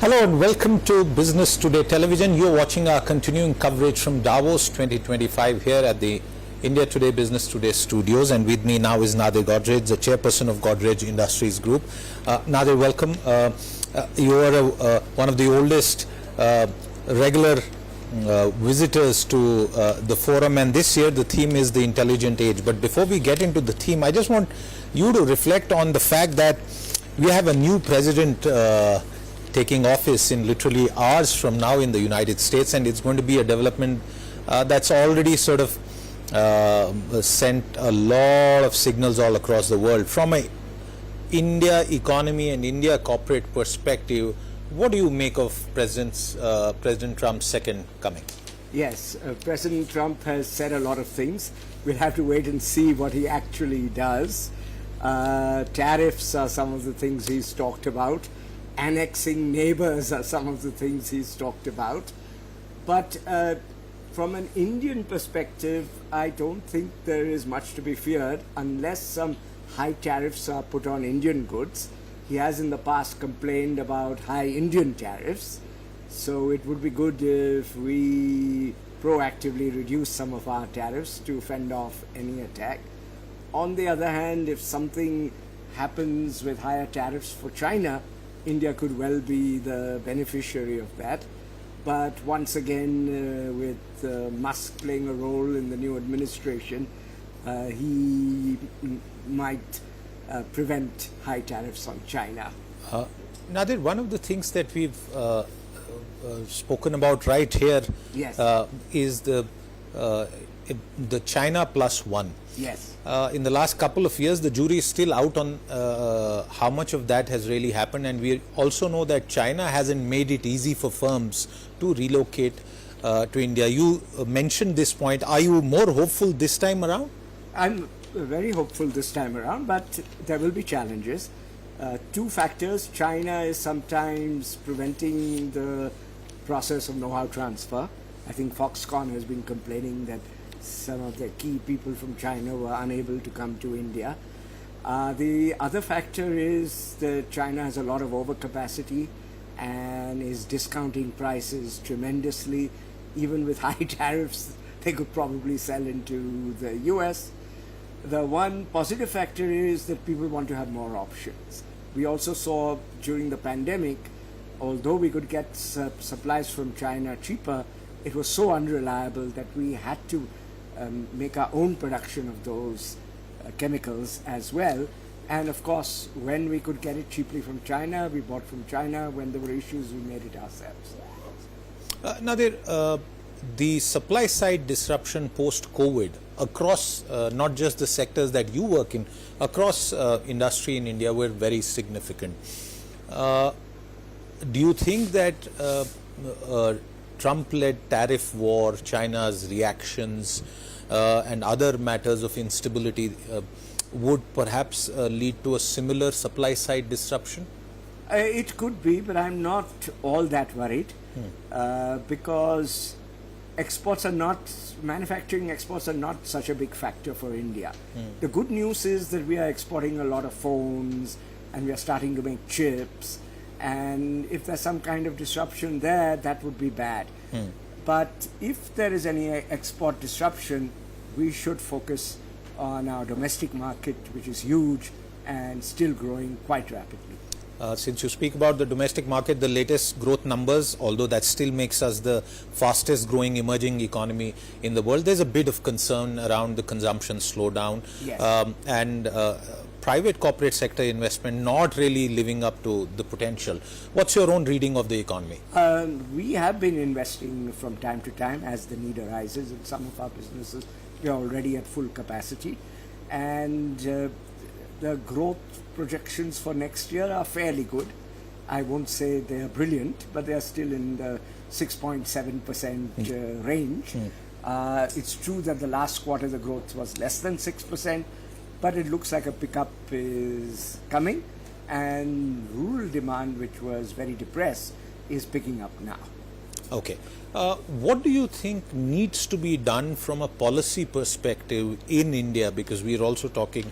Hello and welcome to Business Today Television. You're watching our continuing coverage from Davos 2025 here at the India Today Business Today studios, and with me now is Nadir Godrej, the Chairperson of Godrej Industries Group. Nadir, welcome. You are one of the oldest regular visitors to the forum, and this year the theme is the intelligent age. But before we get into the theme, I just want you to reflect on the fact that we have a new president taking office in literally hours from now in the United States, and it's going to be a development that's already sort of sent a lot of signals all across the world. From a India economy and India corporate perspective, what do you make of President Trump's second coming? Yes, President Trump has said a lot of things. We'll have to wait and see what he actually does. Tariffs are some of the things he's talked about. Annexing neighbors are some of the things he's talked about. But from an Indian perspective, I don't think there is much to be feared unless some high tariffs are put on Indian goods. He has in the past complained about high Indian tariffs. So it would be good if we proactively reduce some of our tariffs to fend off any attack. On the other hand, if something happens with higher tariffs for China, India could well be the beneficiary of that. But once again, with Musk playing a role in the new administration, he might prevent high tariffs on China. Nadir, one of the things that we've spoken about right here Yes. is the China plus one. Yes. In the last couple of years, the jury is still out on how much of that has really happened, and we also know that China hasn't made it easy for firms to relocate to India. You mentioned this point. Are you more hopeful this time around? I'm very hopeful this time around, but there will be challenges. Two factors. China is sometimes preventing the process of know-how transfer. I think Foxconn has been complaining that some of the key people from China were unable to come to India. The other factor is that China has a lot of overcapacity and is discounting prices tremendously. Even with high tariffs, they could probably sell into the US. The one positive factor is that people want to have more options. We also saw during the pandemic, although we could get supplies from China cheaper, it was so unreliable that we had to make our own production of those chemicals as well. And of course, when we could get it cheaply from China, we bought from China. When there were issues, we made it ourselves. Nadir, the supply side disruption post-COVID across not just the sectors that you work in, across industry in India were very significant. Do you think that Trump-led tariff war, China's reactions, and other matters of instability would perhaps lead to a similar supply-side disruption? It could be, but I'm not all that worried because manufacturing exports are not such a big factor for India. The good news is that we are exporting a lot of phones and we are starting to make chips. And if there's some kind of disruption there, that would be bad. But if there is any export disruption, we should focus on our domestic market, which is huge and still growing quite rapidly. Since you speak about the domestic market, the latest growth numbers, although that still makes us the fastest growing emerging economy in the world, there's a bit of concern around the consumption slowdown. Yes. And private corporate sector investment not really living up to the potential. What's your own reading of the economy? We have been investing from time to time as the need arises. In some of our businesses, we are already at full capacity. And the growth projections for next year are fairly good. I won't say they are brilliant, but they are still in the 6.7% range. It's true that the last quarter the growth was less than 6%, but it looks like a pickup is coming, and rural demand, which was very depressed, is picking up now. Okay. What do you think needs to be done from a policy perspective in India? Because we are also talking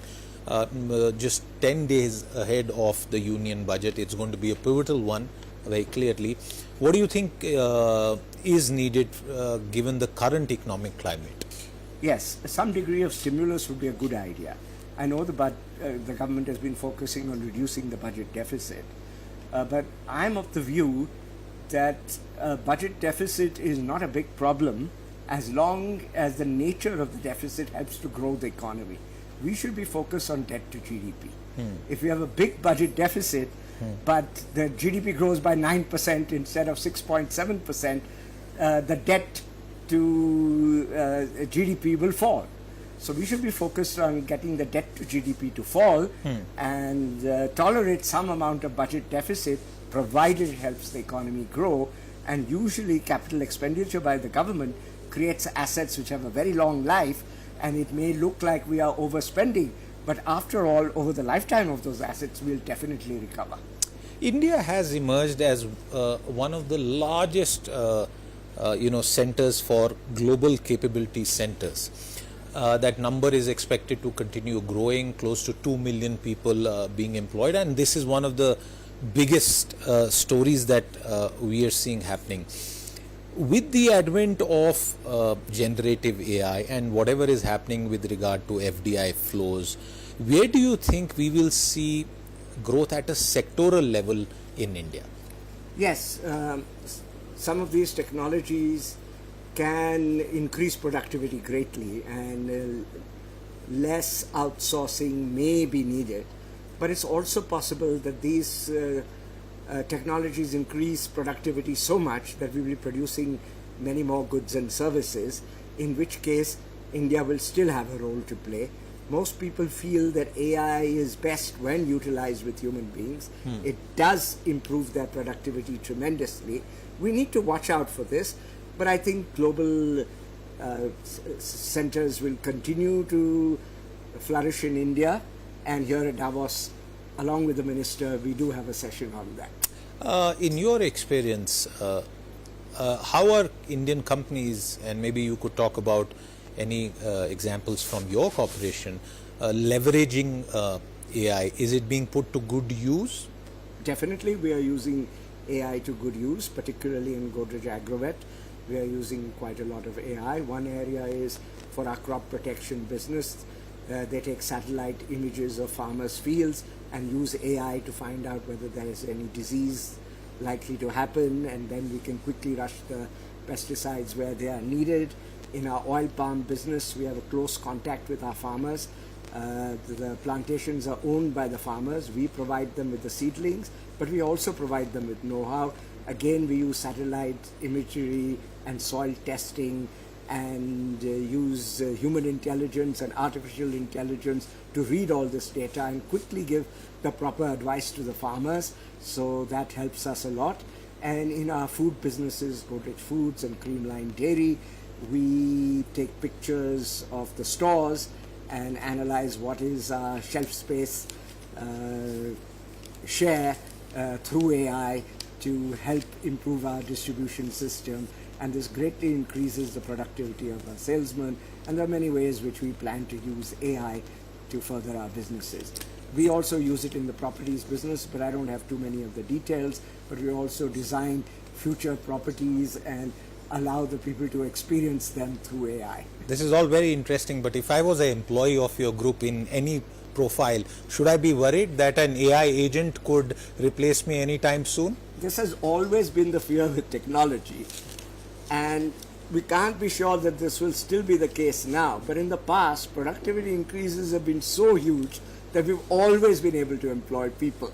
just 10 days ahead of the union budget. It's going to be a pivotal one very clearly. What do you think is needed given the current economic climate? Yes, some degree of stimulus would be a good idea. I know the government has been focusing on reducing the budget deficit, but I'm of the view that budget deficit is not a big problem as long as the nature of the deficit helps to grow the economy. We should be focused on debt to GDP. If we have a big budget deficit, but the GDP grows by 9% instead of 6.7%, the debt to GDP will fall. So we should be focused on getting the debt to GDP to fall and tolerate some amount of budget deficit provided it helps the economy grow. And usually capital expenditure by the government creates assets which have a very long life, and it may look like we are overspending, but after all, over the lifetime of those assets, we'll definitely recover. India has emerged as one of the largest centers for global capability centers. That number is expected to continue growing, close to 2 million people being employed, and this is one of the biggest stories that we are seeing happening. With the advent of generative AI and whatever is happening with regard to FDI flows, where do you think we will see growth at a sectoral level in India? Yes, some of these technologies can increase productivity greatly, and less outsourcing may be needed. But it's also possible that these technologies increase productivity so much that we will be producing many more goods and services, in which case India will still have a role to play. Most people feel that AI is best when utilized with human beings. It does improve their productivity tremendously. We need to watch out for this, but I think global centers will continue to flourish in India, and here at Davos, along with the minister, we do have a session on that. In your experience, how are Indian companies, and maybe you could talk about any examples from your corporation, leveraging AI? Is it being put to good use? Definitely, we are using AI to good use, particularly in Godrej Agrovet. We are using quite a lot of AI. One area is for our crop protection business. They take satellite images of farmers' fields and use AI to find out whether there is any disease likely to happen, and then we can quickly rush the pesticides where they are needed. In our oil palm business, we have a close contact with our farmers. The plantations are owned by the farmers. We provide them with the seedlings, but we also provide them with know-how. Again, we use satellite imagery and soil testing, and use human intelligence and artificial intelligence to read all this data and quickly give the proper advice to the farmers. So that helps us a lot. And in our food businesses, Godrej Foods and Creamline Dairy, we take pictures of the stores and analyze what is our shelf space share through AI to help improve our distribution system. And this greatly increases the productivity of our salesmen, and there are many ways which we plan to use AI to further our businesses. We also use it in the properties business, but I don't have too many of the details, but we also design future properties and allow the people to experience them through AI. This is all very interesting, but if I was an employee of your group in any profile, should I be worried that an AI agent could replace me anytime soon? This has always been the fear with technology, and we can't be sure that this will still be the case now. But in the past, productivity increases have been so huge that we've always been able to employ people.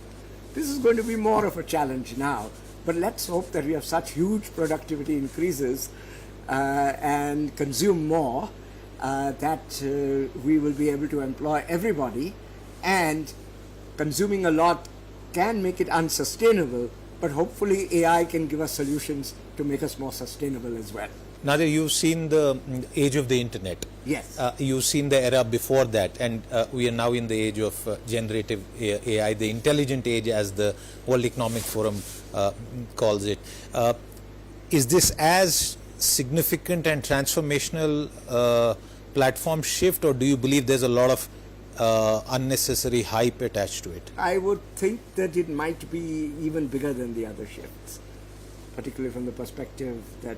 This is going to be more of a challenge now, but let's hope that we have such huge productivity increases and consume more that we will be able to employ everybody, and consuming a lot can make it unsustainable, but hopefully AI can give us solutions to make us more sustainable as well. Nadir, you've seen the age of the internet. Yes. You've seen the era before that, and we are now in the age of generative AI, the intelligent age, as the World Economic Forum calls it. Is this as significant and transformational platform shift, or do you believe there's a lot of unnecessary hype attached to it? I would think that it might be even bigger than the other shifts, particularly from the perspective that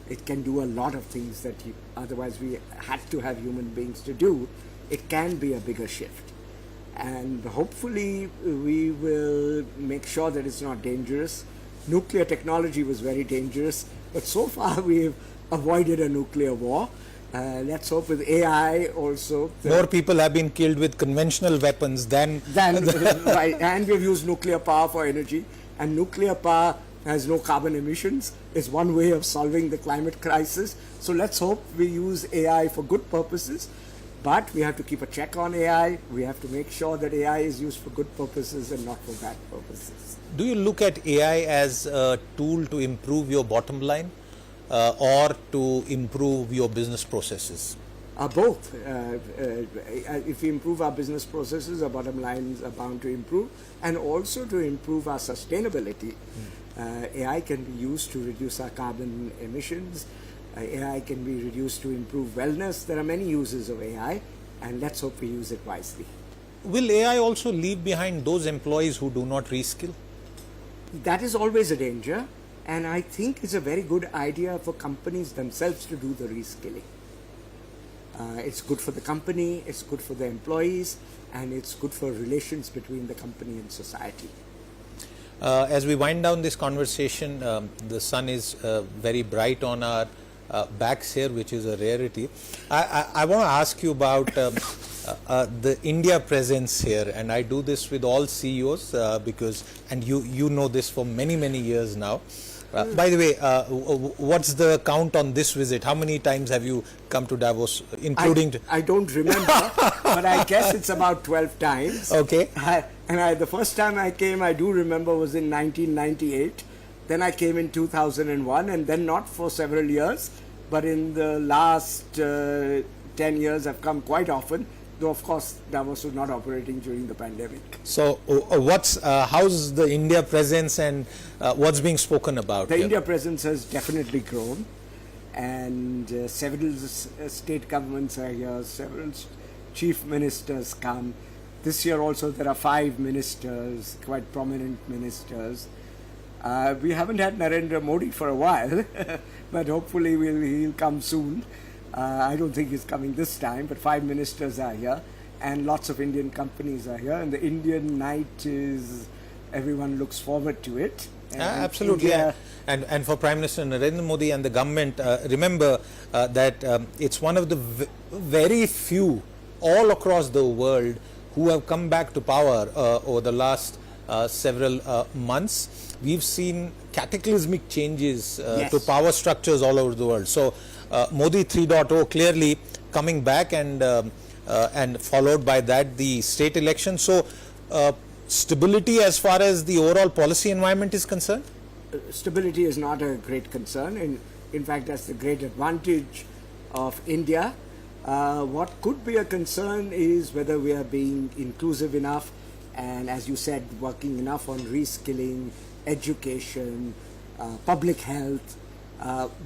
it can do a lot of things that otherwise we had to have human beings to do. It can be a bigger shift. And hopefully we will make sure that it's not dangerous. Nuclear technology was very dangerous, but so far we've avoided a nuclear war. Let's hope with AI also. More people have been killed with conventional weapons than Right, and we've used nuclear power for energy, and nuclear power has no carbon emissions. It's one way of solving the climate crisis. So let's hope we use AI for good purposes, but we have to keep a check on AI. We have to make sure that AI is used for good purposes and not for bad purposes. Do you look at AI as a tool to improve your bottom line or to improve your business processes? Both. If we improve our business processes, our bottom lines are bound to improve, and also to improve our sustainability. AI can be used to reduce our carbon emissions. AI can be reduced to improve wellness. There are many uses of AI, and let's hope we use it wisely. Will AI also leave behind those employees who do not reskill? That is always a danger, and I think it's a very good idea for companies themselves to do the reskilling. It's good for the company, it's good for the employees, and it's good for relations between the company and society. As we wind down this conversation, the sun is very bright on our backs here, which is a rarity. I want to ask you about the India presence here, and I do this with all CEOs because, and you know this for many years now. By the way, what's the count on this visit? How many times have you come to Davos, including? I don't remember, but I guess it's about 12 times. Okay. The first time I came, I do remember, was in 1998. Then I came in 2001, and then not for several years, but in the last 10 years I've come quite often, though of course Davos was not operating during the pandemic. So how's the India presence, and what's being spoken about? The India presence has definitely grown, and several state governments are here, several chief ministers come. This year also there are 5 ministers, quite prominent ministers. We haven't had Narendra Modi for a while, but hopefully he'll come soon. I don't think he's coming this time, but 5 ministers are here, and lots of Indian companies are here, and the Indian night is, everyone looks forward to it. Absolutely. And for Prime Minister Narendra Modi and the government, remember that it's one of the very few all across the world who have come back to power over the last several months. We've seen cataclysmic changes Yes. to power structures all over the world. So Modi 3.0 clearly coming back, and followed by that the state election. So stability as far as the overall policy environment is concerned? Stability is not a great concern. In fact, that's the great advantage of India. What could be a concern is whether we are being inclusive enough, and as you said, working enough on reskilling, education, public health.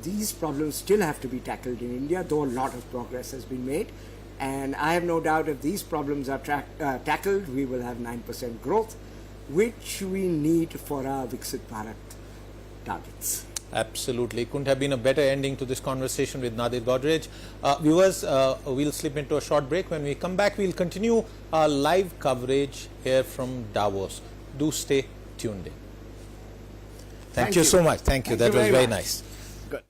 These problems still have to be tackled in India, though a lot of progress has been made. And I have no doubt if these problems are tackled, we will have 9% growth, which we need for our Viksit Bharat targets. Absolutely. Couldn't have been a better ending to this conversation with Nadir Godrej. Viewers, we'll slip into a short break. When we come back, we'll continue our live coverage here from Davos. Do stay tuned in. Thank you so much. Thank you. That was very nice. Good.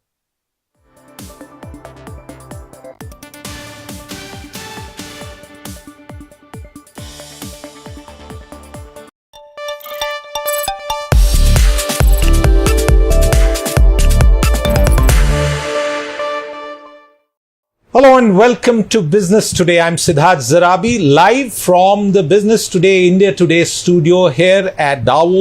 Hello and welcome to Business Today. I'm Siddharth Zarabi, live from the Business Today India Today studio here at Davos.